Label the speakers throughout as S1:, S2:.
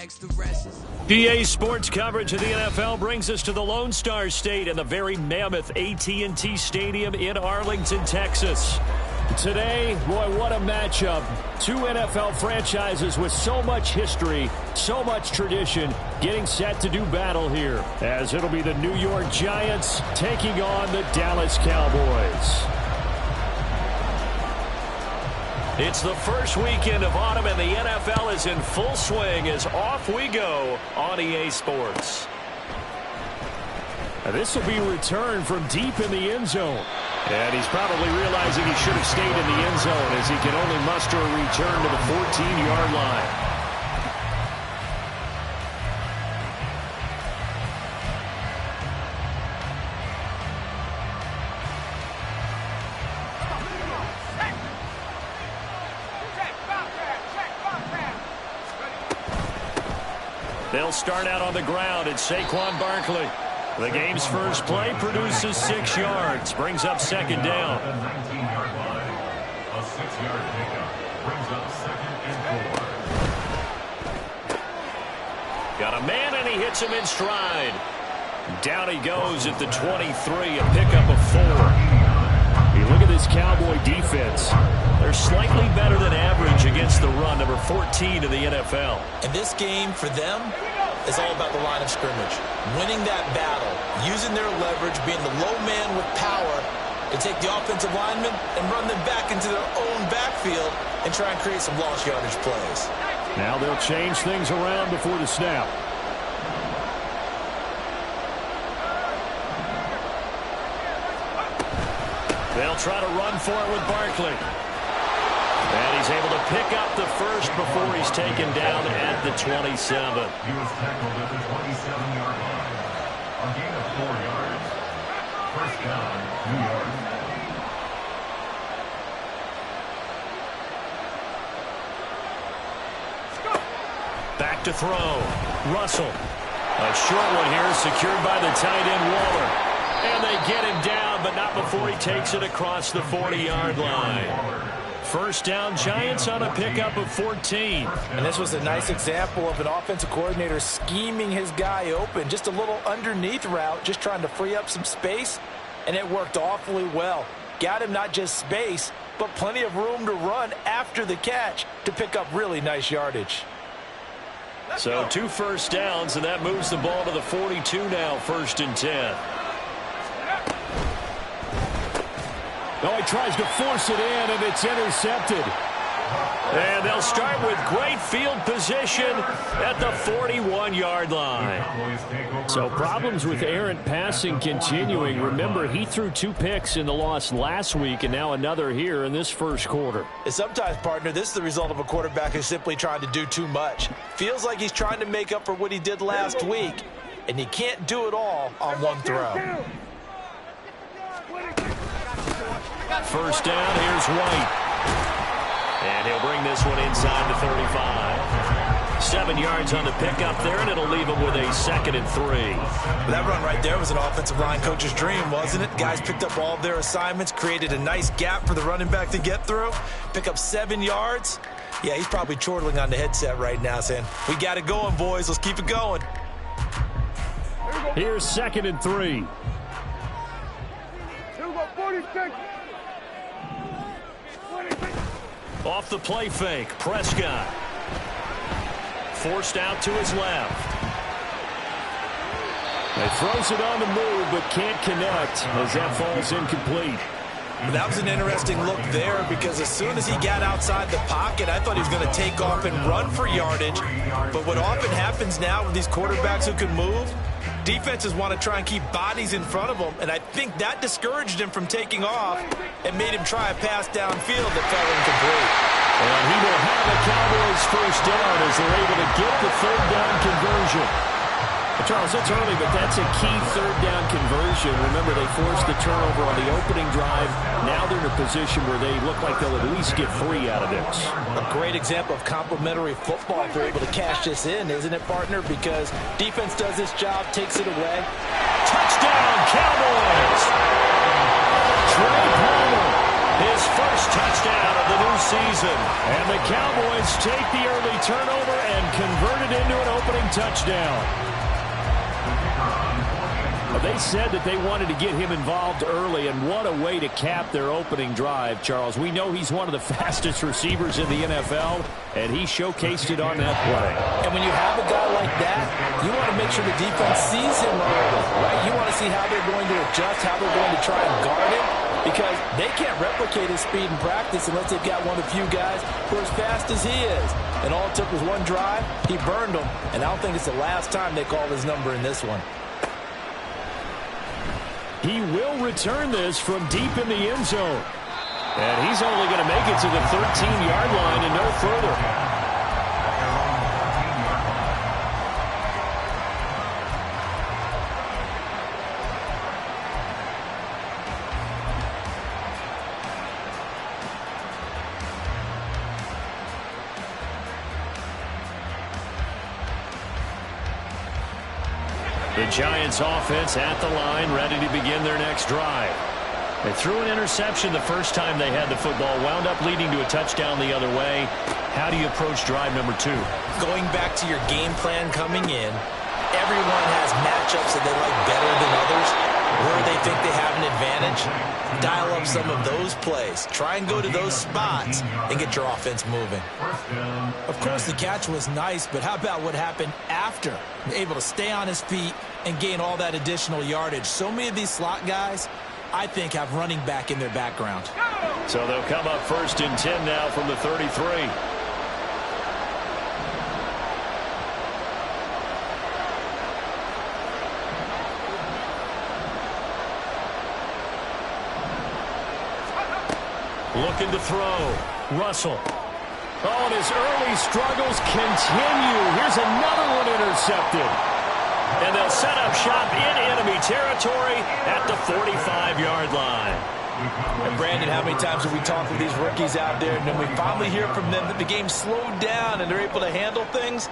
S1: PA Sports coverage of the NFL brings us to the Lone Star State and the very mammoth AT&T Stadium in Arlington, Texas. Today, boy, what a matchup. Two NFL franchises with so much history, so much tradition, getting set to do battle here, as it'll be the New York Giants taking on the Dallas Cowboys. It's the first weekend of autumn, and the NFL is in full swing as off we go on EA Sports. This will be returned from deep in the end zone. And he's probably realizing he should have stayed in the end zone as he can only muster a return to the 14-yard line. They'll start out on the ground. It's Saquon Barkley. The game's first play produces 6 yards, brings up second down.
S2: A 19-yard line. A 6-yard pickup brings up 2nd and 4.
S1: Got a man, and he hits him in stride. Down he goes at the 23, a pickup of 4. You look at this Cowboy defense. They're slightly better than average against the run, number 14 in the NFL.
S3: And this game, for them, is all about the line of scrimmage. Winning that battle, using their leverage, being the low man with power to take the offensive linemen and run them back into their own backfield and try and create some lost yardage plays.
S1: Now they'll change things around before the snap. They'll try to run for it with Barkley. And he's able to pick up the first before he's taken down at the 27.
S2: He was tackled at the 27-yard line. A gain of 4 yards. First down, New York.
S1: Back to throw. Russell. A short one here secured by the tight end Waller. And they get him down, but not before he takes it across the 40-yard line. First down, Giants on a pickup of 14.
S3: And this was a nice example of an offensive coordinator scheming his guy open. Just a little underneath route, just trying to free up some space, and it worked awfully well. Got him not just space, but plenty of room to run after the catch to pick up really nice yardage.
S1: So 2 first downs, and that moves the ball to the 42 now, 1st and 10. Oh, he tries to force it in, and it's intercepted. And they'll start with great field position at the 41-yard line. So problems with errant passing continuing. Remember, he threw 2 picks in the loss last week, and now another here in this first quarter.
S3: And sometimes, partner, this is the result of a quarterback who's simply trying to do too much. Feels like he's trying to make up for what he did last week, and he can't do it all on one throw.
S1: First down, here's White. And he'll bring this one inside the 35. 7 yards on the pickup there, and it'll leave him with a 2nd and 3.
S3: That run right there was an offensive line coach's dream, wasn't it? Guys picked up all of their assignments, created a nice gap for the running back to get through, pick up 7 yards. Yeah, he's probably chortling on the headset right now saying, we got it going, boys. Let's keep it going.
S1: Here's 2nd and 3. Off the play fake, Prescott. Forced out to his left. He throws it on the move, but can't connect as that falls incomplete.
S3: That was an interesting look there because as soon as he got outside the pocket, I thought he was going to take off and run for yardage. But what often happens now with these quarterbacks who can move, defenses want to try and keep bodies in front of them, and I think that discouraged him from taking off and made him try a pass downfield that fell incomplete.
S1: And he will have the Cowboys first down as they're able to get the 3rd down conversion. Charles, that's early, but that's a key 3rd down conversion. Remember, they forced the turnover on the opening drive. Now they're in a position where they look like they'll at least get 3 out of this.
S3: A great example of complementary football if they're able to cash this in, isn't it, partner? Because defense does this job, takes it away.
S1: Touchdown, Cowboys! Trey Palmer, his first touchdown of the new season. And the Cowboys take the early turnover and convert it into an opening opening touchdown. They said that they wanted to get him involved early, and what a way to cap their opening drive, Charles. We know he's one of the fastest receivers in the NFL, and he showcased it on that play.
S3: And when you have a guy like that, you want to make sure the defense sees him early, right? You want to see how they're going to adjust, how they're going to try and guard him, because they can't replicate his speed in practice unless they've got one of the few guys who are as fast as he is. And all it took was one drive. He burned them, and I don't think it's the last time they called his number in this one.
S1: He will return this from deep in the end zone. And he's only going to make it to the 13-yard line and no further. The Giants offense at the line, ready to begin their next drive. They threw an interception the first time they had the football, wound up leading to a touchdown the other way. How do you approach drive number 2?
S3: Going back to your game plan coming in, everyone has matchups that they like better than others, where they think they have an advantage. Dial up some of those plays. Try and go to those spots and get your offense moving. Of course, the catch was nice, but how about what happened after? Able to stay on his feet and gain all that additional yardage. So many of these slot guys, I think, have running back in their background.
S1: So they'll come up 1st and 10 now from the 33. Looking to throw. Russell. Oh, and his early struggles continue. Here's another one intercepted. And they'll set up shop in enemy territory at the 45-yard line.
S3: And Brandon, how many times have we talked with these rookies out there, and then we finally hear from them that the game slowed down and they're able to handle things?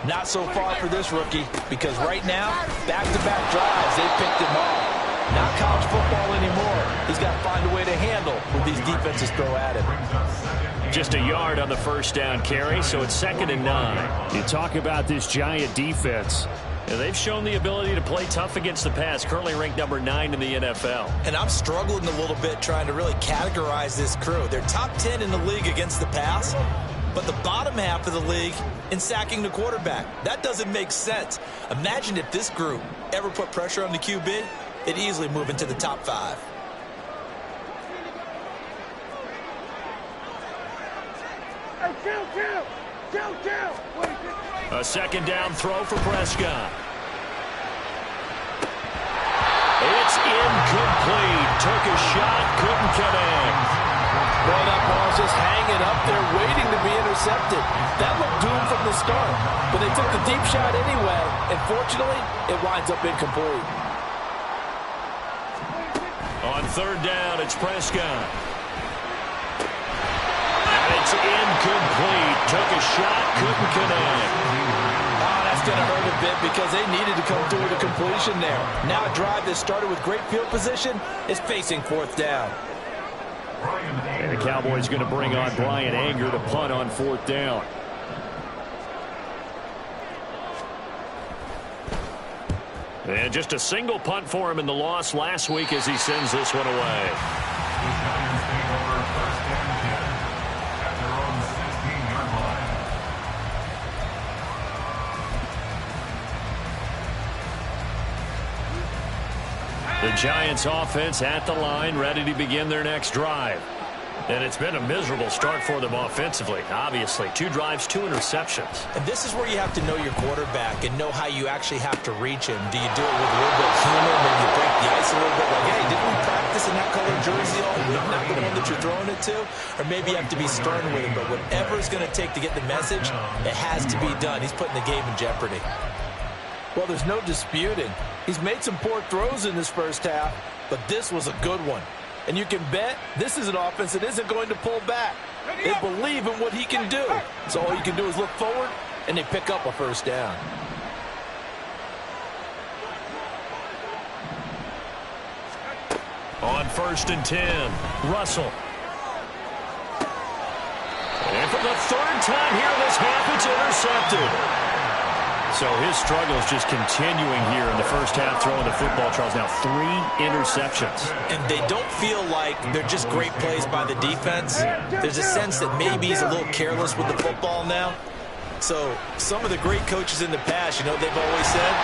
S3: Not so far for this rookie, because right now, back-to-back drives, they picked him off. Not college football anymore. He's got to find a way to handle what these defenses throw at him.
S1: Just a yard on the first down carry, so it's 2nd and 9. You talk about this Giant defense. They've shown the ability to play tough against the pass, currently ranked number 9 in the NFL.
S3: And I'm struggling a little bit trying to really categorize this crew. They're top 10 in the league against the pass, but the bottom half of the league in sacking the quarterback. That doesn't make sense. Imagine if this group ever put pressure on the QB, they'd easily move into the top 5.
S1: A 2nd down throw for Prescott. It's incomplete. Took a shot, couldn't connect.
S3: Well, that ball's just hanging up there waiting to be intercepted. That looked doomed from the start. But they took the deep shot anyway, and fortunately, it winds up incomplete.
S1: On 3rd down, it's Prescott. And it's incomplete. Took a shot, couldn't connect.
S3: Oh, that's going to hurt a bit because they needed to come through with a completion there. Now a drive that started with great field position is facing 4th down.
S1: And the Cowboys going to bring on Brian Anger to punt on 4th down. And just a single punt for him in the loss last week as he sends this one away. The Giants offense at the line, ready to begin their next drive. And it's been a miserable start for them offensively, obviously. 2 drives, 2 interceptions.
S3: And this is where you have to know your quarterback and know how you actually have to reach him. Do you do it with a little bit of humor, maybe break the ice a little bit, like, hey, didn't we practice in that color jersey all week, not the one that you're throwing it to? Or maybe you have to be stern with him, but whatever it's going to take to get the message, it has to be done. He's putting the game in jeopardy. Well, there's no disputing. He's made some poor throws in this first half, but this was a good one. And you can bet this is an offense that isn't going to pull back. They believe in what he can do. So all you can do is look forward, and they pick up a 1st down.
S1: On 1st and 10, Russell. And for the 3rd time here this half, it's intercepted. So his struggle is just continuing here in the first half throwing the football, Charles. Now 3 interceptions.
S3: And they don't feel like they're just great plays by the defense. There's a sense that maybe he's a little careless with the football now. So some of the great coaches in the past, you know, they've always said,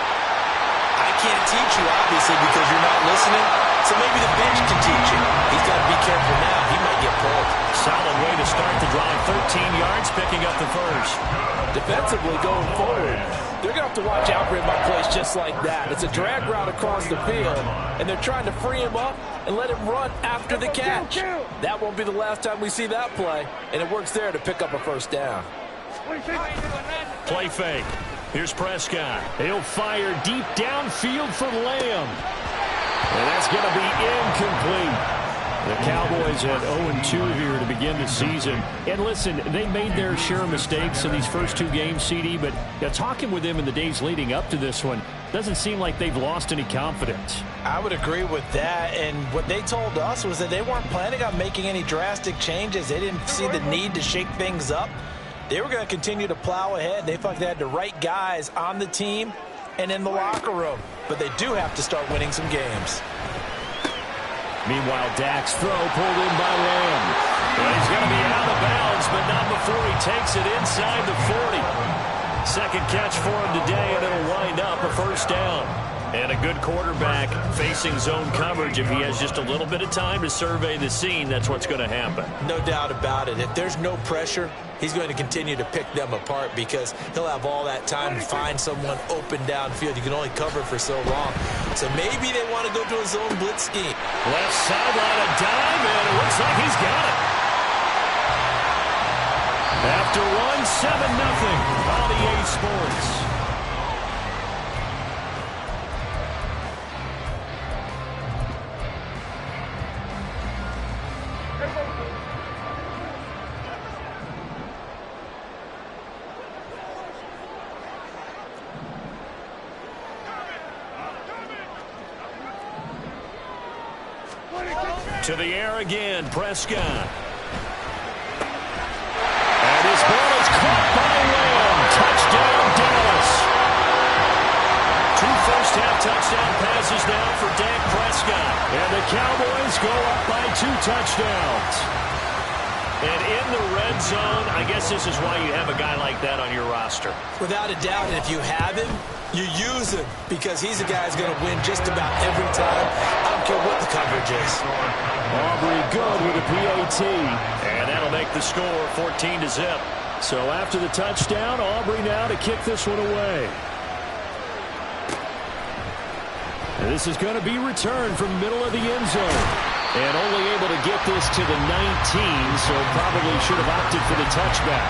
S3: I can't teach you, obviously, because you're not listening. So maybe the bench can teach you. He's got to be careful now. He might get pulled.
S1: Solid way to start the drive. 13 yards, picking up the first.
S4: Defensively going forward, they're going to have to watch out for him on plays just like that. It's a drag route across the field, and they're trying to free him up and let him run after the catch. That won't be the last time we see that play, and it works there to pick up a first down.
S1: Play fake. Here's Prescott. He'll fire deep downfield for Lamb. And that's going to be incomplete. The Cowboys at 0-2 here to begin the season. And listen, they made their share of mistakes in these first 2 games, CD, but talking with them in the days leading up to this one, doesn't seem like they've lost any confidence.
S3: I would agree with that, and what they told us was that they weren't planning on making any drastic changes. They didn't see the need to shake things up. They were going to continue to plow ahead. They felt like they had the right guys on the team and in the locker room, but they do have to start winning some games.
S1: Meanwhile, Dak's throw pulled in by Lamb. Well, he's going to be out of bounds, but not before he takes it inside the 40. Second catch for him today, and it'll wind up a first down. And a good quarterback facing zone coverage. If he has just a little bit of time to survey the scene, that's what's going to happen.
S3: No doubt about it. If there's no pressure, he's going to continue to pick them apart because he'll have all that time to find someone open downfield. You can only cover for so long. So maybe they want to go to a zone blitz scheme.
S1: Left sideline, a dive, and it looks like he's got it. After 1-7-0 on EA Sports. To the air again, Prescott. And his ball is caught by Lamb. Touchdown, Dallas. 2 first-half touchdown passes now for Dak Prescott. And the Cowboys go up by 2 touchdowns. And in the red zone, I guess this is why you have a guy like that on your roster.
S3: Without a doubt, and if you have him, you use him because he's a guy who's going to win just about every time. I don't care what the coverage is.
S1: Aubrey good with a PAT. And that'll make the score 14-0. So after the touchdown, Aubrey now to kick this one away. And this is going to be returned from the middle of the end zone. And only able to get this to the 19, so probably should have opted for the touchback.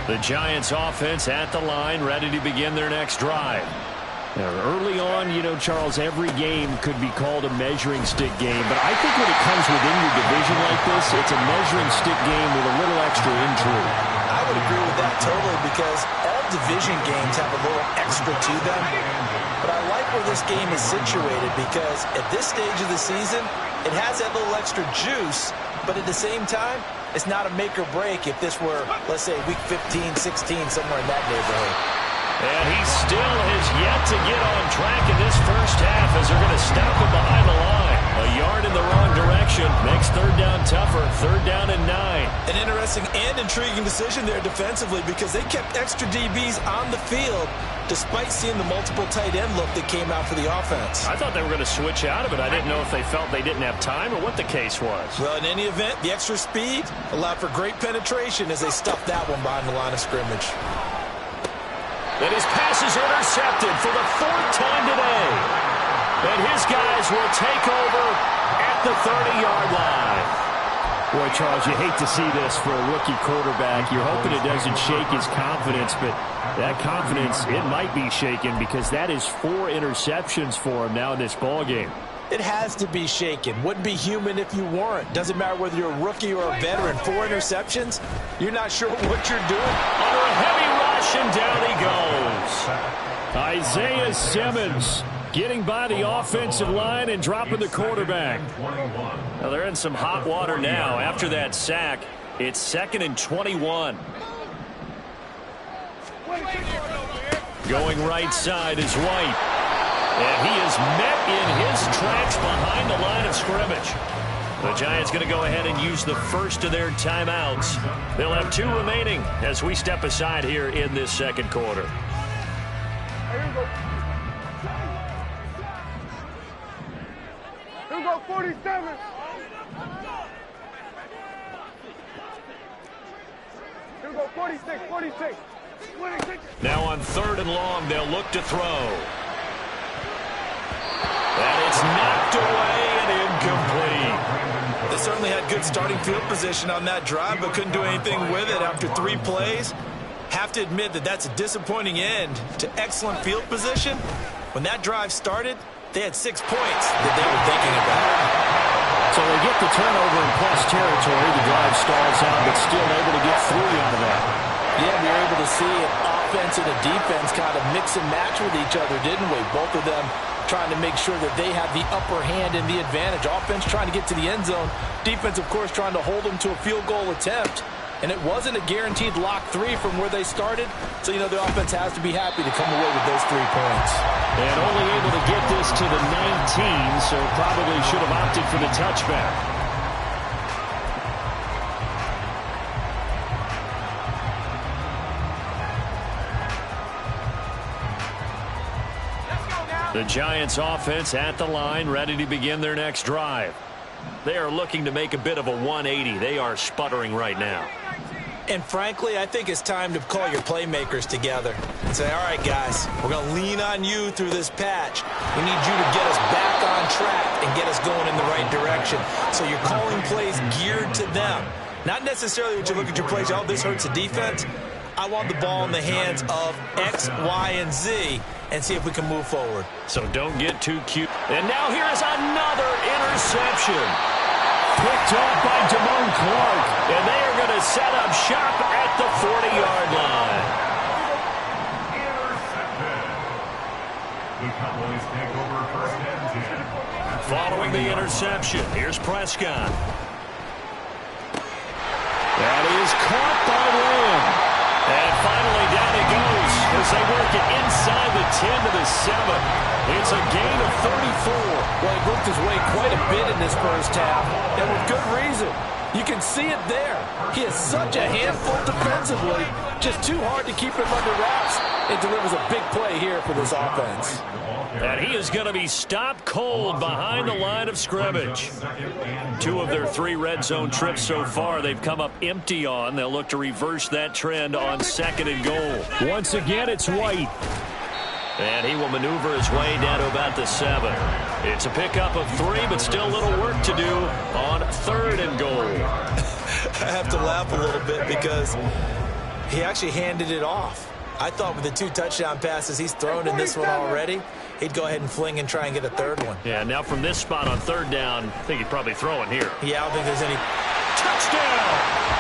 S1: The Giants offense at the line, ready to begin their next drive. Now, early on, you know, Charles, every game could be called a measuring stick game. But I think when it comes within your division like this, it's a measuring stick game with a little extra intrigue.
S3: I would agree with that totally because all division games have a little extra to them. But I like where this game is situated because at this stage of the season, it has that little extra juice. But at the same time, it's not a make or break if this were, let's say, week 15, 16, somewhere in that neighborhood.
S1: And he still has yet to get on track in this first half as they're going to stop him behind the line. A yard in the wrong direction makes third down tougher. 3rd down and 9.
S3: An interesting and intriguing decision there defensively because they kept extra DBs on the field despite seeing the multiple tight end look that came out for the offense.
S1: I thought they were going to switch out of it. I didn't know if they felt they didn't have time or what the case was.
S3: Well, in any event, the extra speed allowed for great penetration as they stuffed that one behind the line of scrimmage.
S1: And his pass is intercepted for the 4th time today. And his guys will take over at the 30-yard line. Boy, Charles, you hate to see this for a rookie quarterback. You're hoping it doesn't shake his confidence, but that confidence, it might be shaken because that is 4 interceptions for him now in this ballgame.
S3: It has to be shaken. Wouldn't be human if you weren't. Doesn't matter whether you're a rookie or a veteran. 4 interceptions, you're not sure what you're doing.
S1: Under a heavy rush, and down he goes. Isaiah Simmons Getting by the offensive line and dropping the quarterback. Well, they're in some hot water now. After that sack, it's 2nd and 21. Going right side is White. And he is met in his tracks behind the line of scrimmage. The Giants going to go ahead and use the first of their timeouts. They'll have 2 remaining as we step aside here in this second quarter.
S5: Here we go, 47. Here we go, 46, 46.
S1: Now on 3rd and long, they'll look to throw. And it's knocked away and incomplete.
S3: They certainly had good starting field position on that drive, but couldn't do anything with it after 3 plays. Have to admit that that's a disappointing end to excellent field position. When that drive started, they had 6 points that they were thinking about.
S1: So they get the turnover in plus territory. The drive stalls out, but still able to get 3 out of that.
S4: Yeah, we were able to see an offense and a defense kind of mix and match with each other, didn't we? Both of them trying to make sure that they have the upper hand and the advantage. Offense trying to get to the end zone. Defense, of course, trying to hold them to a field goal attempt. And it wasn't a guaranteed lock 3 from where they started. So, you know, the offense has to be happy to come away with those 3 points.
S1: And only able to get this to the 19, so probably should have opted for the touchback. The Giants offense at the line, ready to begin their next drive. They are looking to make a bit of a 180. They are sputtering right now.
S3: And frankly, I think it's time to call your playmakers together and say, all right, guys, we're going to lean on you through this patch. We need you to get us back on track and get us going in the right direction. So you're calling plays geared to them. Not necessarily when you look at your plays, oh, this hurts the defense. I want the ball in the hands of X, Y, and Z and see if we can move forward.
S1: So don't get too cute. And now here's another interception. Picked off by Damone Clark. And they are going to set up shop at the 40-yard line.
S2: Intercepted. The Cowboys take over 1st and 10.
S1: Following the interception, here's Prescott. That is caught by Lamb. And finally down he goes as they work it inside the 10 to the 7. It's a gain of 34.
S4: Well, he worked his way quite a bit in this first half, and with good reason. You can see it there. He is such a handful defensively, just too hard to keep him under wraps. It delivers a big play here for this offense.
S1: And he is going to be stopped cold behind the line of scrimmage. 2 of their 3 red zone trips so far they've come up empty on. They'll look to reverse that trend on 2nd and goal. Once again, it's White. And he will maneuver his way down to about the 7. It's a pickup of 3, but still a little work to do on 3rd and goal.
S3: I have to laugh a little bit because he actually handed it off. I thought with the 2 touchdown passes he's thrown in this one already, he'd go ahead and fling and try and get a 3rd one.
S1: Yeah, now from this spot on 3rd down, I think he'd probably throw it here.
S3: Yeah, I don't think there's any.
S1: Touchdown!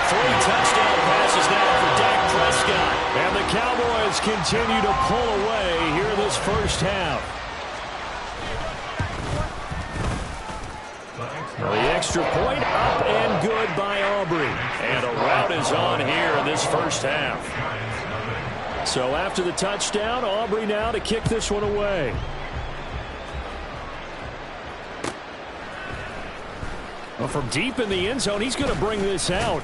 S1: 3 touchdown passes now for Dak Prescott. And the Cowboys continue to pull away here in this first half. The extra point up and good by Aubrey. And a rout is on here in this first half. So after the touchdown, Aubrey now to kick this one away. Well, from deep in the end zone, he's going to bring this out.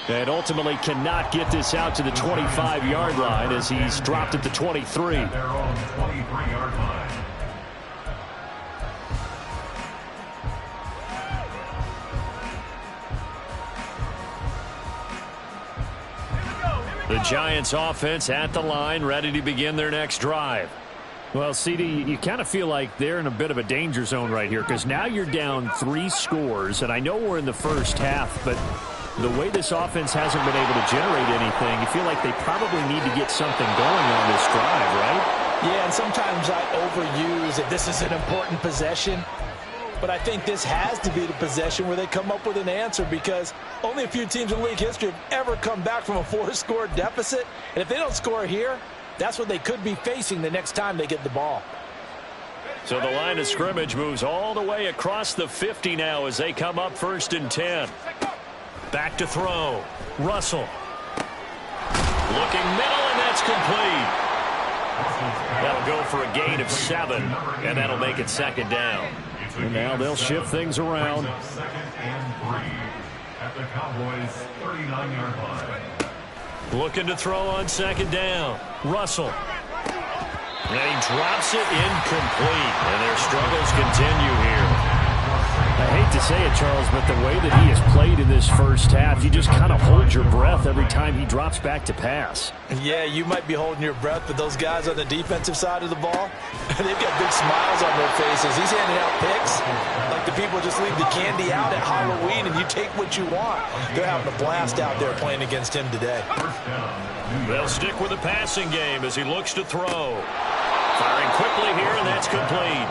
S1: And ultimately cannot get this out to the 25-yard line as he's dropped at the 23.
S2: At their own 23-yard line.
S1: The Giants offense at the line, ready to begin their next drive. Well, CD, you kind of feel like they're in a bit of a danger zone right here because now you're down 3 scores, and I know we're in the first half, but the way this offense hasn't been able to generate anything, you feel like they probably need to get something going on this drive, right?
S4: Yeah, and sometimes I overuse that this is an important possession. But I think this has to be the possession where they come up with an answer because only a few teams in league history have ever come back from a 4-score deficit. And if they don't score here, that's what they could be facing the next time they get the ball.
S1: So the line of scrimmage moves all the way across the 50 now as they come up 1st and 10. Back to throw. Russell. Looking middle, and that's complete. That'll go for a gain of 7, and that'll make it 2nd down. And now they'll shift things around.
S2: 2nd and 3 at the Cowboys' 39-yard line.
S1: Looking to throw on 2nd down. Russell. And he drops it incomplete. And their struggles continue here.
S6: I hate to say it, Charles, but the way that he has played in this first half, you just kind of hold your breath every time he drops back to pass.
S3: Yeah, you might be holding your breath, but those guys on the defensive side of the ball, they've got big smiles on their faces. He's handing out picks like the people just leave the candy out at Halloween and you take what you want. They're having a blast out there playing against him today.
S1: They'll stick with the passing game as he looks to throw. Firing quickly here, and that's complete.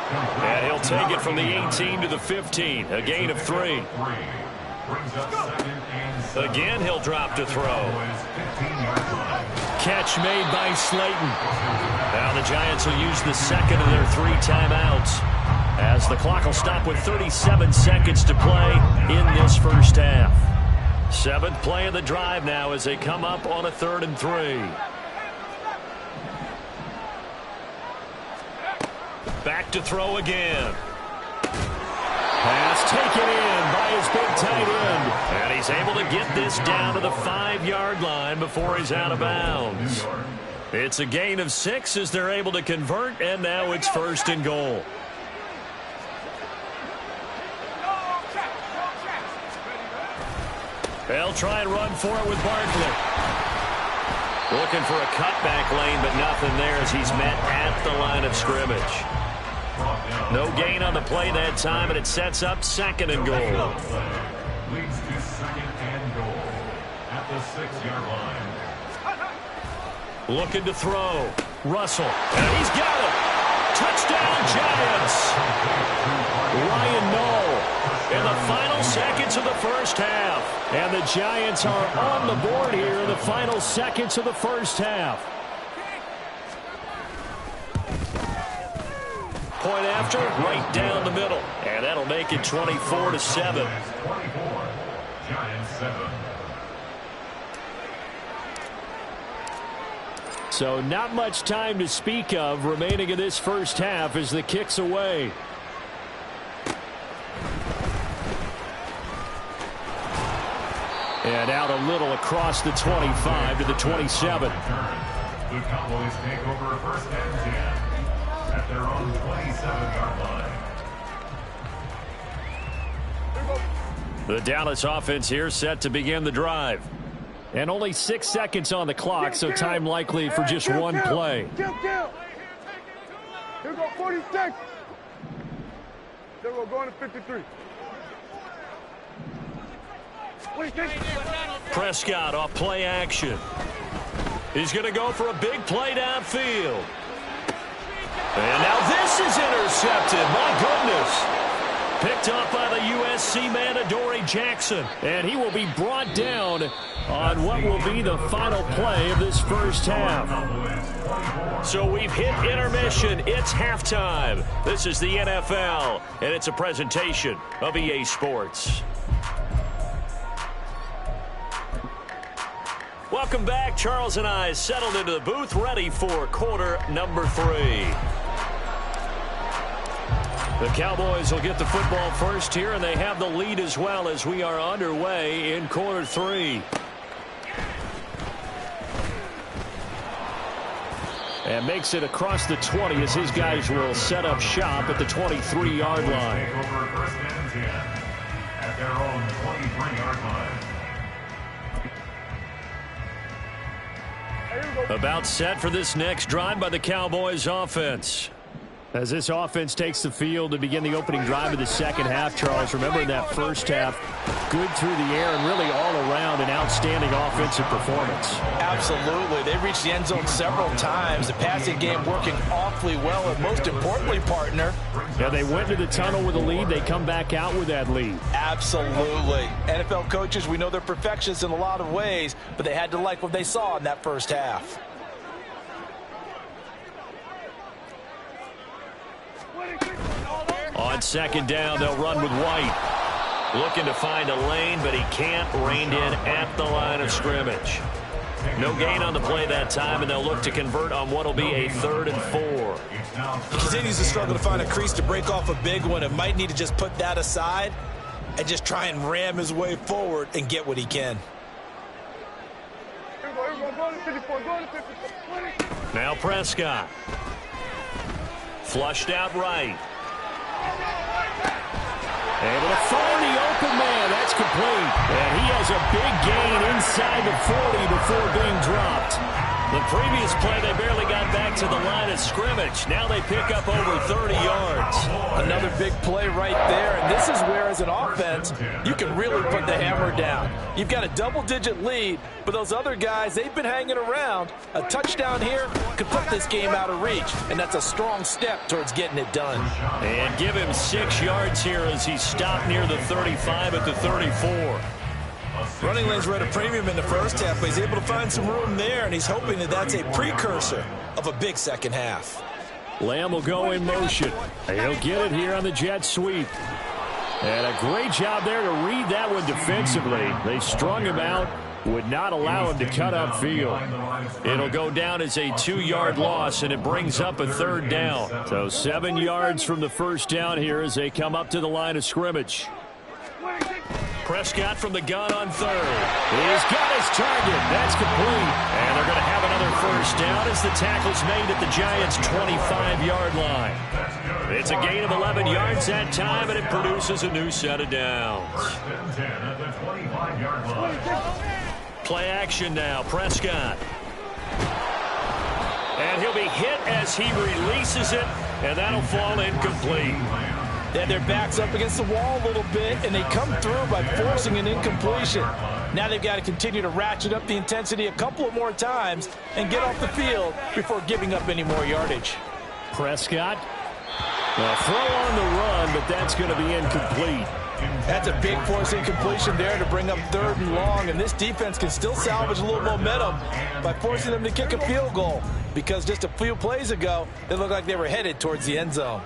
S1: And he'll take it from the 18 to the 15, a gain of 3. Again, he'll drop to throw. Catch made by Slayton. Now the Giants will use the 2nd of their 3 timeouts as the clock will stop with 37 seconds to play in this first half. 7th play of the drive now as they come up on a 3rd and 3. Back to throw again. Pass taken in by his big tight end. And he's able to get this down to the 5-yard line before he's out of bounds. It's a gain of 6 as they're able to convert, and now it's 1st and goal. They'll try and run for it with Barkley. Looking for a cutback lane, but nothing there as he's met at the line of scrimmage. No gain on the play that time, and it sets up 2nd and goal.
S2: Leads to 2nd and goal at the 6-yard line.
S1: Looking to throw. Russell. And he's got it. Touchdown, Giants. Ryan Knoll in the final seconds of the first half.
S6: And the Giants are on the board here in the final seconds of the first half.
S1: Point after, right down the middle. And that'll make it 24-7.
S2: 24. Giants 7.
S6: So not much time to speak of remaining in this first half as the kick's away. And out a little across the 25 to the 27.
S2: The Cowboys take over 1st and 10 at their own 27-yard line.
S1: The Dallas offense here set to begin the drive.
S6: And only 6 seconds on the clock, so time likely for just one play.
S5: Here go 46. Then we're going to 53.
S1: Prescott off play action. He's going to go for a big play downfield. And now this is intercepted. My goodness. Picked up by the USC man, Adoree Jackson.
S6: And he will be brought down on what will be the final play of this first half.
S1: So we've hit intermission. It's halftime. This is the NFL, and it's a presentation of EA Sports. Welcome back. Charles and I settled into the booth, ready for quarter number 3. The Cowboys will get the football first here, and they have the lead as well as we are underway in quarter 3.
S6: And makes it across the 20 as his guys will set up shop at the 23-yard line.
S2: Take over 1st and 10 at their own 23-yard line.
S1: About set for this next drive by the Cowboys offense.
S6: As this offense takes the field to begin the opening drive of the second half, Charles, remember in that first half, good through the air and really all around an outstanding offensive performance.
S3: Absolutely. They reached the end zone several times. The passing game working awfully well, and most importantly, partner.
S6: Yeah, they went to the tunnel with a lead. They come back out with that lead.
S3: Absolutely. NFL coaches, we know they're perfectionists in a lot of ways, but they had to like what they saw in that first half.
S1: On second down, they'll run with White. Looking to find a lane, but he can't. Reined in at the line of scrimmage. No gain on the play that time, and they'll look to convert on what will be a 3rd and 4.
S3: He continues to struggle to find a crease to break off a big one. It might need to just put that aside and just try and ram his way forward and get what he can.
S1: Now Prescott. Flushed out right. Able to find the open man. That's complete. And he has a big gain inside the 40 before being dropped. The previous play, they barely got back to the line of scrimmage. Now they pick up over 30 yards.
S4: Another big play right there. And this is where, as an offense, you can really put the hammer down. You've got a double-digit lead, but those other guys, they've been hanging around. A touchdown here could put this game out of reach, and that's a strong step towards getting it done.
S1: And give him 6 yards here as he stopped near the 35 at the 34.
S3: Running lanes were at a premium in the first half, but he's able to find some room there, and he's hoping that that's a precursor of a big second half.
S6: Lamb will go in motion. He'll get it here on the jet sweep. And a great job there to read that one defensively. They strung him out, would not allow him to cut upfield.
S1: It'll go down as a 2-yard loss, and it brings up a 3rd down.
S6: So 7 yards from the first down here as they come up to the line of scrimmage.
S1: Prescott from the gun on 3rd. He's got his target. That's complete. And they're going to have another first down as the tackle's made at the Giants' 25-yard line. It's a gain of 11 yards that time, and it produces a new set of downs. Play action now. Prescott. And he'll be hit as he releases it, and that'll fall incomplete.
S4: They had their backs up against the wall a little bit, and they come through by forcing an incompletion. Now they've got to continue to ratchet up the intensity a couple of more times and get off the field before giving up any more yardage.
S6: Prescott. A throw on the run, but that's going to be incomplete.
S4: That's a big force incompletion there to bring up 3rd and long, and this defense can still salvage a little momentum by forcing them to kick a field goal, because just a few plays ago, they looked like they were headed towards the end zone.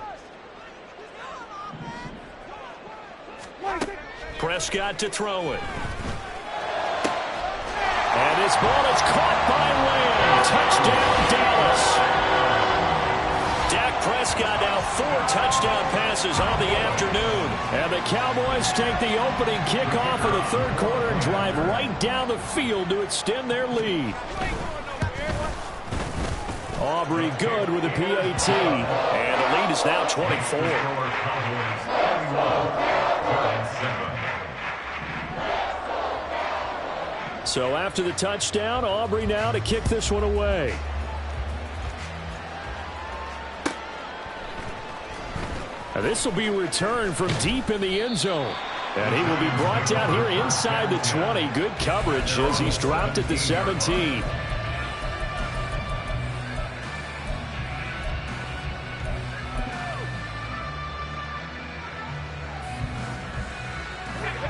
S1: Prescott to throw it. And his ball is caught by Lamb. Touchdown, Dallas. Dak Prescott now 4 touchdown passes on the afternoon.
S6: And the Cowboys take the opening kickoff of the 3rd quarter and drive right down the field to extend their lead. Aubrey good with the PAT.
S1: And the lead is now 24.
S6: So after the touchdown, Aubrey now to kick this one away. And this will be returned from deep in the end zone. And he will be brought down here inside the 20. Good coverage as he's dropped at the 17.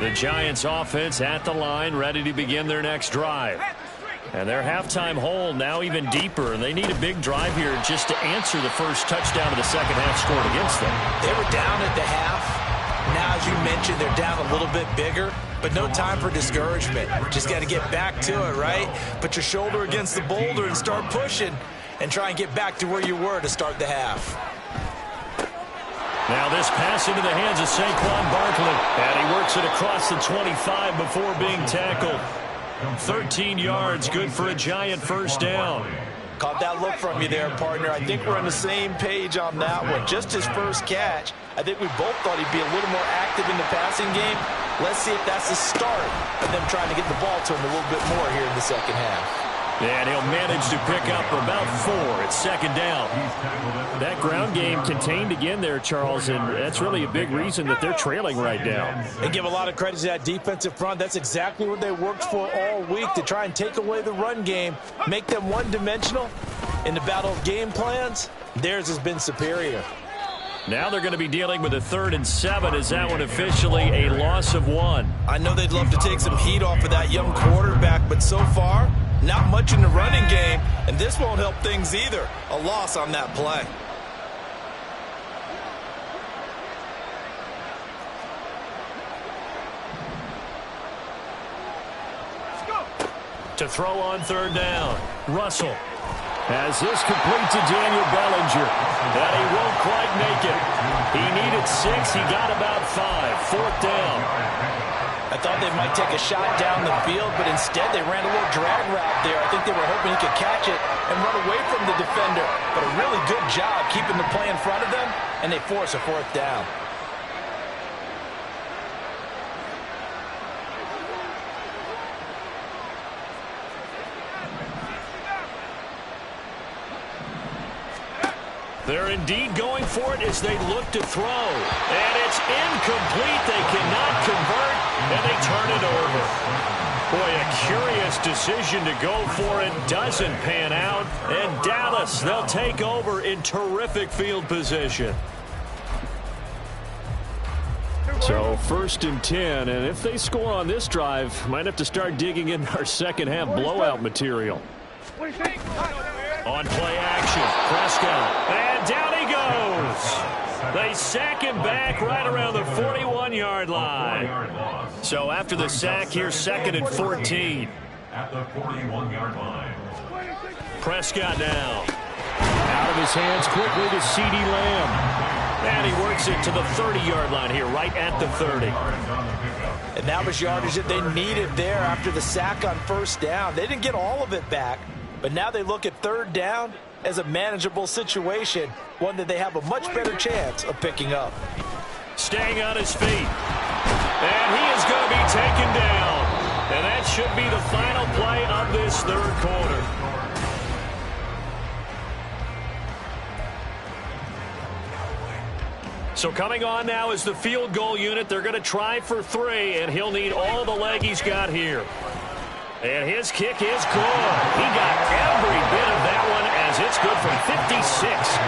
S1: The Giants offense at the line, ready to begin their next drive. And their halftime hole now even deeper, and they need a big drive here just to answer the first touchdown of the second half scored against them.
S3: They were down at the half. Now, as you mentioned, they're down a little bit bigger, but no time for discouragement. Just got to get back to it, right? Put your shoulder against the boulder and start pushing and try and get back to where you were to start the half.
S1: Now this pass into the hands of Saquon Barkley. And he works it across the 25 before being tackled. 13 yards, good for a Giant first down.
S3: Caught that look from you there, partner. I think we're on the same page on that one. Just his first catch. I think we both thought he'd be a little more active in the passing game. Let's see if that's the start of them trying to get the ball to him a little bit more here in the second half.
S1: And he'll manage to pick up about 4 at second down.
S6: That ground game contained again there, Charles, and that's really a big reason that they're trailing right now.
S4: And give a lot of credit to that defensive front. That's exactly what they worked for all week, to try and take away the run game, make them one-dimensional. In the battle of game plans, theirs has been superior.
S1: Now they're going to be dealing with a 3rd and 7. Is that one officially a loss of 1?
S3: I know they'd love to take some heat off of that young quarterback, but so far, not much in the running game, and this won't help things either. A loss on that play.
S1: To throw on third down. Russell has this complete to Daniel Bellinger. And he won't quite make it. He needed 6. He got about 5. Fourth down.
S4: I thought they might take a shot down the field, but instead they ran a little drag route there. I think they were hoping he could catch it and run away from the defender. But a really good job keeping the play in front of them, and they force a fourth down.
S1: They're indeed going for it as they look to throw. And it's incomplete. They cannot convert, and they turn it over. Boy, a curious decision to go for it. Doesn't pan out. And Dallas, they'll take over in terrific field position. So 1st and 10, and if they score on this drive, might have to start digging in our second half blowout material. On play action, Prescott, and down he goes. They sack him back right around the 41-yard line. So after the sack, here's 2nd and 14.
S2: At the 41-yard line.
S1: Prescott now. Out of his hands quickly to CeeDee Lamb. And he works it to the 30-yard line here, right at the 30.
S4: And that was yardage that they needed there after the sack on first down. They didn't get all of it back, but now they look at third down as a manageable situation, one that they have a much better chance of picking up.
S1: Staying on his feet. And he is going to be taken down. And that should be the final play of this third quarter. So coming on now is the field goal unit. They're going to try for 3, and he'll need all the leg he's got here. And his kick is good. He got every bit of that one as it's good from 56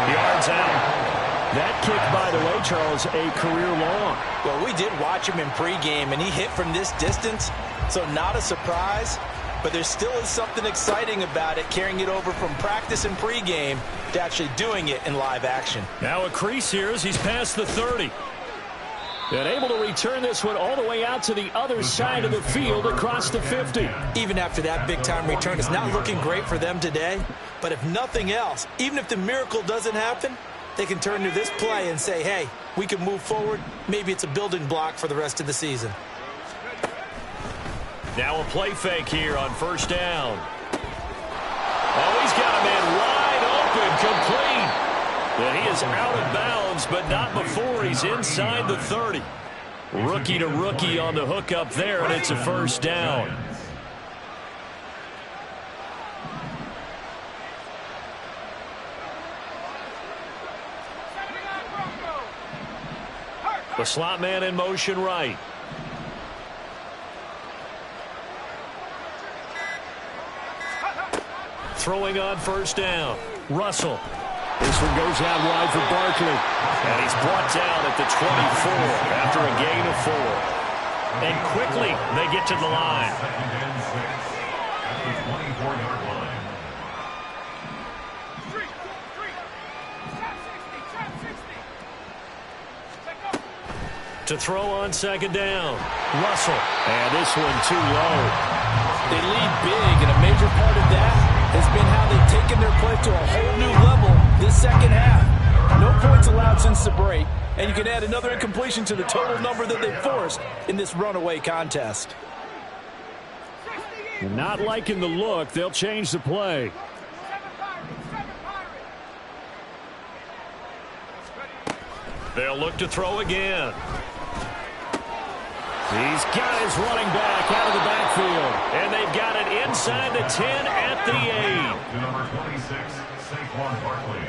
S1: yards out. That kick, by the way, Charles, a career long.
S4: Well, we did watch him in pregame, and he hit from this distance, so not a surprise. But there still is something exciting about it, carrying it over from practice and pregame to actually doing it in live action.
S1: Now a crease here as he's past the 30. And able to return this one all the way out to the other side of the field across the 50.
S4: Even after that big-time return, it's not looking great for them today. But if nothing else, even if the miracle doesn't happen, they can turn to this play and say, hey, we can move forward. Maybe it's a building block for the rest of the season.
S1: Now a play fake here on first down. Oh, he's got a man wide open, complete. And he is out of bounds, but not before he's inside the 30. Rookie to rookie on the hook up there, and it's a first down. The slot man in motion right. Throwing on first down. Russell.
S6: This one goes out wide for Barkley.
S1: And he's brought down at the 24 after a gain of 4. And quickly they get to the line.
S2: 2nd and 6 at the 24-yard line.
S1: To throw on second down. Russell. And this one too low.
S4: They lead big, and a major part of that has been how they've taken their play to a whole new level this second half. No points allowed since the break, and you can add another incompletion to the total number that they forced in this runaway contest.
S6: Not liking the look. They'll change the play.
S1: They'll look to throw again. He's got his running back out of the backfield. And they've got it inside the 10 at the 8.
S2: To number 26, Saquon Barkley.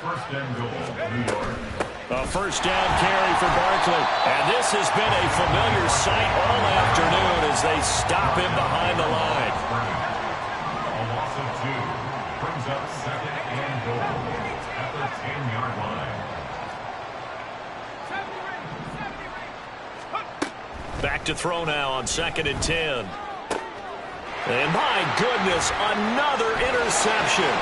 S2: 1st and goal, New York.
S1: A first down carry for Barkley. And this has been a familiar sight all afternoon as they stop him behind the line.
S2: A loss of 2 brings up 2nd and goal at the 10-yard line.
S1: Back to throw now on 2nd and 10. And my goodness, another interception.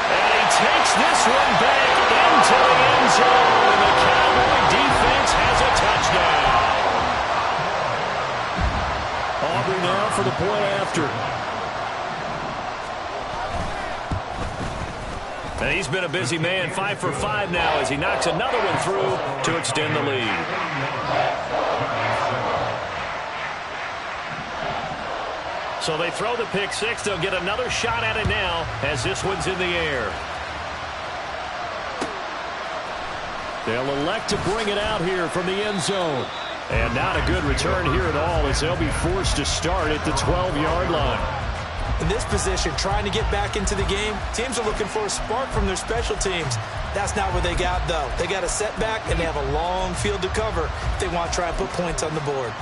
S1: And he takes this one back into the end zone, and the Cowboy defense has a touchdown.
S6: Aubrey now for the point after.
S1: And he's been a busy man, 5 for 5 now as he knocks another one through to extend the lead. So they throw the pick six. They'll get another shot at it now as this one's in the air.
S6: They'll elect to bring it out here from the end zone. And not a good return here at all as they'll be forced to start at the 12-yard line.
S3: In this position, trying to get back into the game, teams are looking for a spark from their special teams. That's not what they got, though. They got a setback, and they have a long field to cover if they want to try and put points on the board.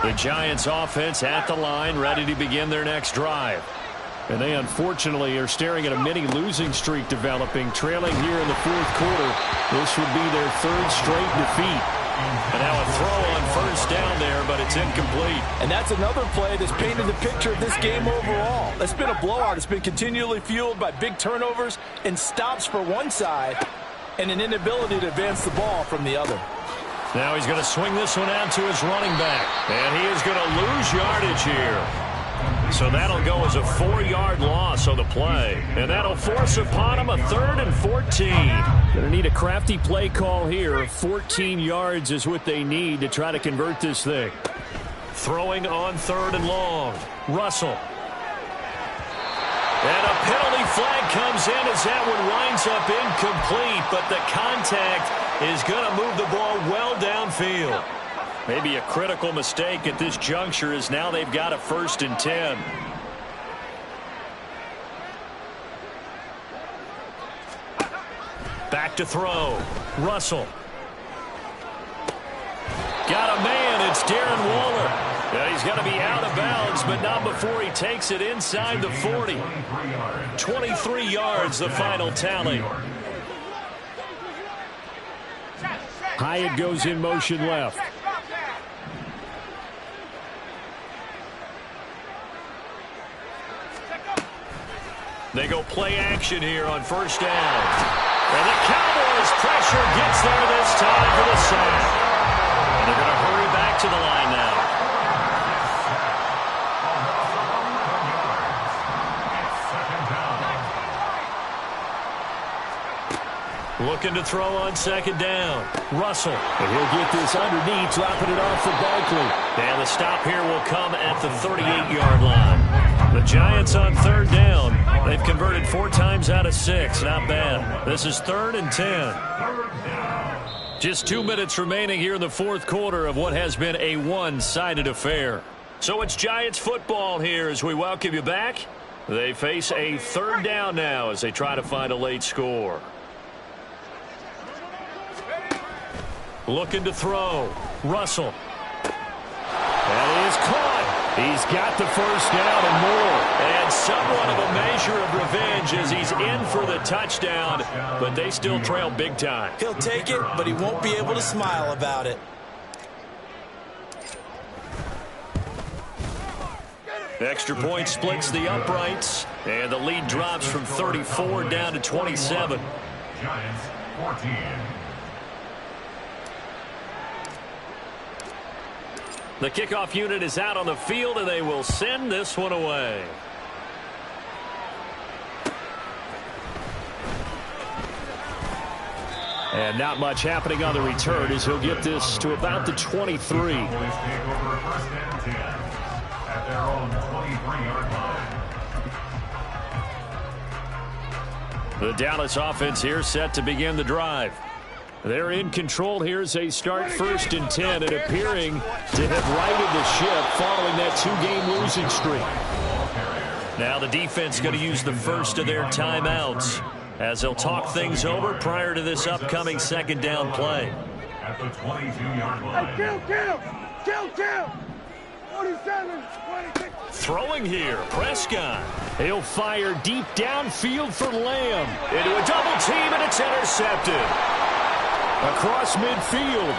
S1: The Giants offense at the line, ready to begin their next drive.
S6: And they unfortunately are staring at a mini losing streak developing, trailing here in the fourth quarter. This would be their third straight defeat.
S1: And now a throw on first down there, but it's incomplete.
S4: And that's another play that's painted the picture of this game overall. It's been a blowout. It's been continually fueled by big turnovers and stops for one side and an inability to advance the ball from the other.
S1: Now he's going to swing this one out to his running back. And he is going to lose yardage here. So that'll go as a 4-yard loss on the play. And that'll force upon him a 3rd and 14.
S6: Going to need a crafty play call here. 14 yards is what they need to try to convert this thing.
S1: Throwing on 3rd and long. Russell. And a penalty flag comes in as that one winds up incomplete. But the contact is going to move the ball well downfield. Maybe a critical mistake at this juncture as now they've got a 1st and 10. Back to throw. Russell. Got a man. It's Darren Waller. Yeah, he's going to be out of bounds, but not before he takes it inside the 40. 23 yards, the final tally.
S6: Hyatt goes in motion left.
S1: They go play action here on first down. And the Cowboys pressure gets there this time for the sack. And they're going to hurry back to the line now. Looking to throw on 2nd down. Russell.
S6: And he'll get this underneath, dropping it off for Barkley.
S1: And the stop here will come at the 38-yard line. The Giants on 3rd down. They've converted 4 times out of 6. Not bad. This is 3rd and 10. Just 2 minutes remaining here in the 4th quarter of what has been a one-sided affair. So it's Giants football here as we welcome you back. They face a 3rd down now as they try to find a late score. Looking to throw. Russell.
S6: That is caught. He's got the 1st down and more.
S1: And somewhat of a measure of revenge as he's in for the touchdown, but they still trail big time.
S3: He'll take it, but he won't be able to smile about it.
S1: Extra point splits the uprights, and the lead drops from 34 down to 27.
S2: Giants 14.
S1: The kickoff unit is out on the field, and they will send this one away.
S6: And not much happening on the return as he'll get this to about the 23.
S2: Boys take over 1st and 10 at their own 23-yard line.
S1: The Dallas offense here set to begin the drive. They're in control here as they start 1st and 10 and appearing to have righted the ship following that 2-game losing streak. Now the defense going to use the first of their timeouts as they'll talk things over prior to this upcoming 2nd down play.
S2: At the 22-yard line.
S5: Hey, kill. 47, 26.
S1: Throwing here, Prescott.
S6: He'll fire deep downfield for Lamb.
S1: Into a double team, and it's intercepted.
S6: Across midfield.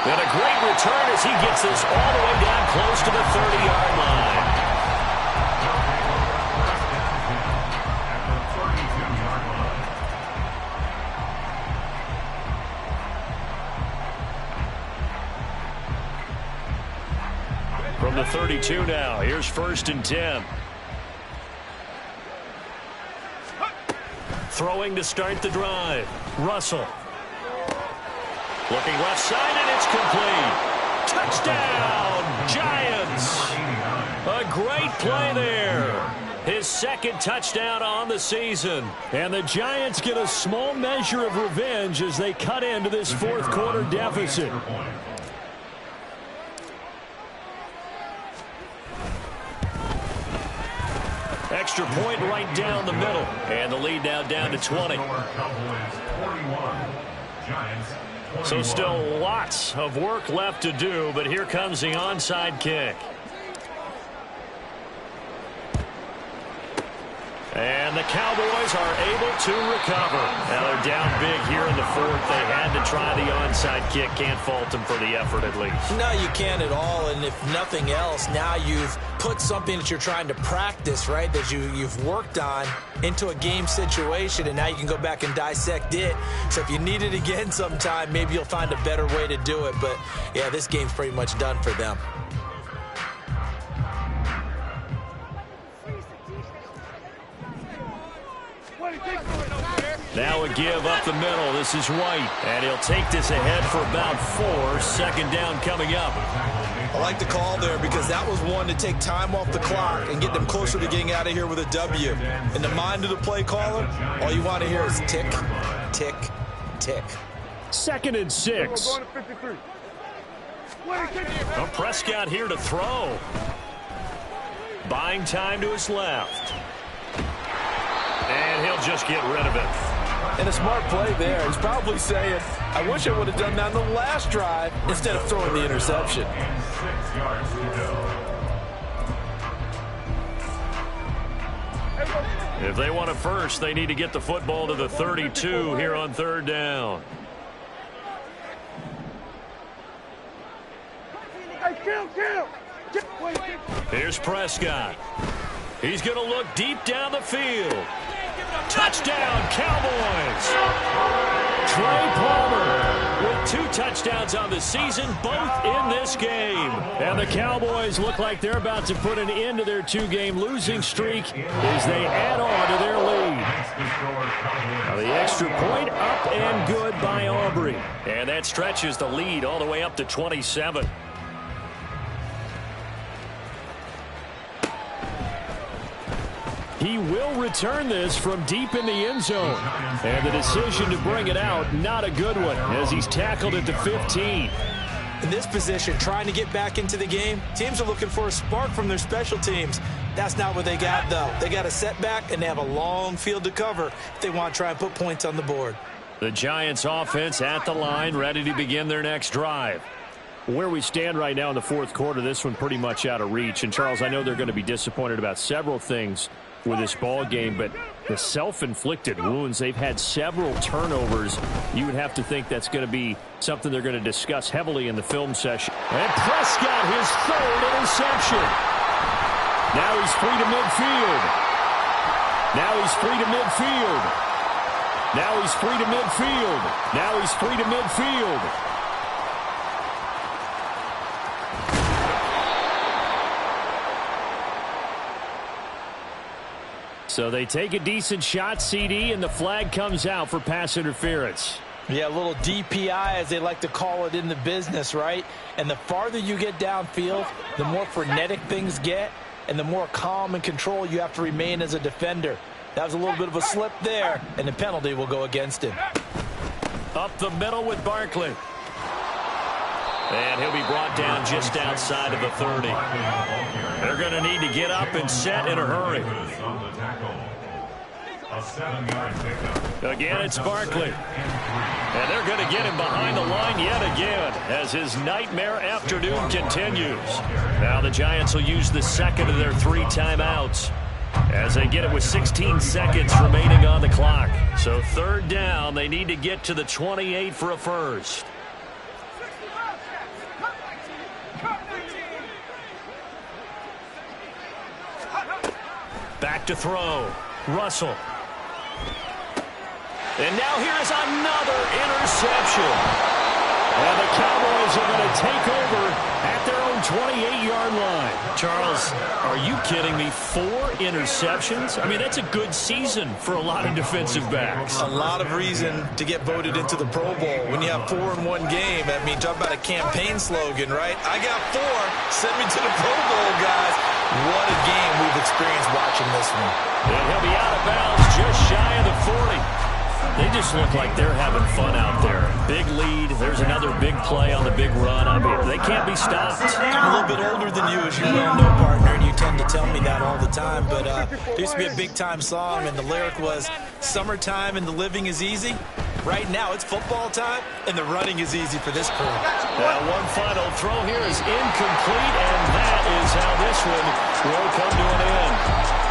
S1: And a great return as he gets this all the way down close to the 30-yard line. From the 32 now, here's 1st and 10. Throwing to start the drive. Russell. Looking left side, and it's complete. Touchdown, Giants. A great play there. His 2nd touchdown on the season. And the Giants get a small measure of revenge as they cut into this 4th quarter deficit. Extra point right down the middle. And the lead now down to 20. So still lots of work left to do, but here comes the onside kick. And the Cowboys are able to recover. Now they're down big here in the 4th. They had to try the onside kick. Can't fault them for the effort at least.
S3: No, you can't at all. And if nothing else, now you've put something that you're trying to practice, right, that you've worked on into a game situation, and now you can go back and dissect it. So if you need it again sometime, maybe you'll find a better way to do it. But, yeah, this game's pretty much done for them.
S1: Now a give up the middle. This is White. And he'll take this ahead for about 4. 2nd down coming up.
S3: I like the call there because that was one to take time off the clock and get them closer to getting out of here with a W. In the mind of the play caller, all you want to hear is tick, tick, tick.
S1: 2nd and 6. Well, Prescott here to throw. Buying time to his left. And he'll just get rid of it.
S4: And a smart play there. He's probably saying, I wish I would have done that in the last drive instead of throwing the interception.
S1: If they want it first, they need to get the football to the 32 here on 3rd down. Here's Prescott. He's going to look deep down the field. Touchdown, Cowboys! Trey Palmer with 2 touchdowns on the season, both in this game. And the Cowboys look like they're about to put an end to their 2-game losing streak as they add on to their lead. Now the extra point up and good by Aubrey. And that stretches the lead all the way up to 27. He will return this from deep in the end zone. And the decision to bring it out, not a good one, as he's tackled at the 15.
S3: In this position, trying to get back into the game, teams are looking for a spark from their special teams. That's not what they got, though. They got a setback, and they have a long field to cover if they want to try and put points on the board.
S1: The Giants offense at the line, ready to begin their next drive. Where we stand right now in the 4th quarter, this one pretty much out of reach. And, Charles, I know they're going to be disappointed about several things with this ball game, but the self-inflicted wounds, they've had several turnovers. You would have to think that's going to be something they're going to discuss heavily in the film session. And Prescott, his 3rd interception. Now he's free to midfield. Now he's free to midfield. Now he's free to midfield. Now he's free to midfield. So they take a decent shot, CD, and the flag comes out for pass interference.
S4: Yeah, a little DPI, as they like to call it in the business, right? And the farther you get downfield, the more frenetic things get, and the more calm and control you have to remain as a defender. That was a little bit of a slip there, and the penalty will go against him.
S1: Up the middle with Barkley. And he'll be brought down just outside of the 30. They're going to need to get up and set in a hurry. Again, it's Barkley. And they're going to get him behind the line yet again as his nightmare afternoon continues. Now the Giants will use the 2nd of their 3 timeouts as they get it with 16 seconds remaining on the clock. So 3rd down, they need to get to the 28 for a first. Back to throw. Russell. And now here is another interception. And the Cowboys are going to take over at their own 28-yard line. Charles, are you kidding me? 4 interceptions? I mean, that's a good season for a lot of defensive backs.
S3: A lot of reason to get voted into the Pro Bowl. When you have 4 in one game, I mean, talk about a campaign slogan, right? I got 4. Send me to the Pro Bowl, guys. What a game we've experienced watching this one.
S1: And he'll be out of bounds just shy of the 40. They just look like they're having fun out there. Big lead. There's another big play on the big run. I mean, they can't be stopped.
S3: I'm a little bit older than you, as you well know, partner, and you tend to tell me that all the time. But there used to be a big-time song, and the lyric was, "Summertime and the living is easy." Right now, it's football time, and the running is easy for this crew.
S1: One final throw here is incomplete, and that is how this one will come